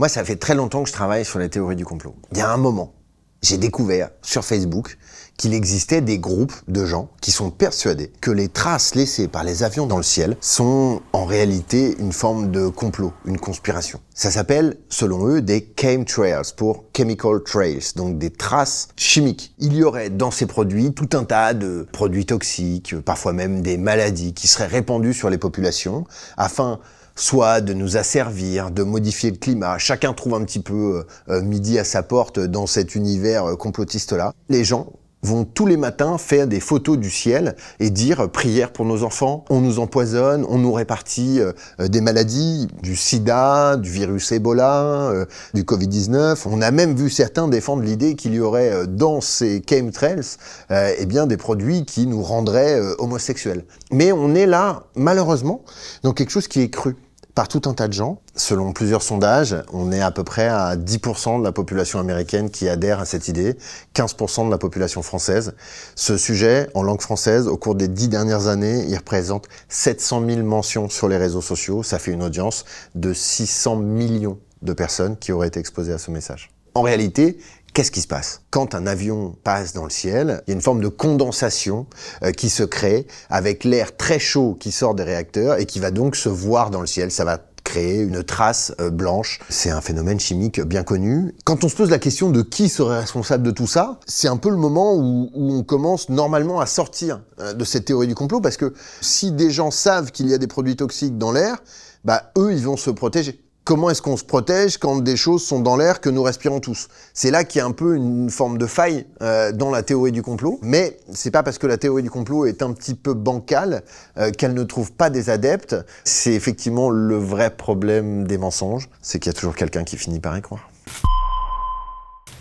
Moi, ça fait très longtemps que je travaille sur les théories du complot. Il y a un moment, j'ai découvert sur Facebook qu'il existait des groupes de gens qui sont persuadés que les traces laissées par les avions dans le ciel sont en réalité une forme de complot, une conspiration. Ça s'appelle, selon eux, des chemtrails, pour chemical trails, donc des traces chimiques. Il y aurait dans ces produits tout un tas de produits toxiques, parfois même des maladies qui seraient répandues sur les populations afin soit de nous asservir, de modifier le climat. Chacun trouve un petit peu midi à sa porte dans cet univers complotiste-là. Les gens vont tous les matins faire des photos du ciel et dire « prière pour nos enfants, on nous empoisonne, on nous répartit des maladies, du sida, du virus Ebola, du Covid-19 ». On a même vu certains défendre l'idée qu'il y aurait dans ces chemtrails eh bien, des produits qui nous rendraient homosexuels. Mais on est là, malheureusement, dans quelque chose qui est cru par tout un tas de gens. Selon plusieurs sondages, on est à peu près à 10% de la population américaine qui adhère à cette idée, 15% de la population française. Ce sujet, en langue française, au cours des 10 dernières années, il représente 700 000 mentions sur les réseaux sociaux. Ça fait une audience de 600 millions de personnes qui auraient été exposées à ce message. En réalité, qu'est-ce qui se passe? Quand un avion passe dans le ciel, il y a une forme de condensation qui se crée avec l'air très chaud qui sort des réacteurs et qui va donc se voir dans le ciel. Ça va créer une trace blanche. C'est un phénomène chimique bien connu. Quand on se pose la question de qui serait responsable de tout ça, c'est un peu le moment où on commence normalement à sortir de cette théorie du complot, parce que si des gens savent qu'il y a des produits toxiques dans l'air, bah eux, ils vont se protéger. Comment est-ce qu'on se protège quand des choses sont dans l'air que nous respirons tous? C'est là qu'il y a un peu une forme de faille dans la théorie du complot. Mais c'est pas parce que la théorie du complot est un petit peu bancale qu'elle ne trouve pas des adeptes. C'est effectivement le vrai problème des mensonges, c'est qu'il y a toujours quelqu'un qui finit par y croire.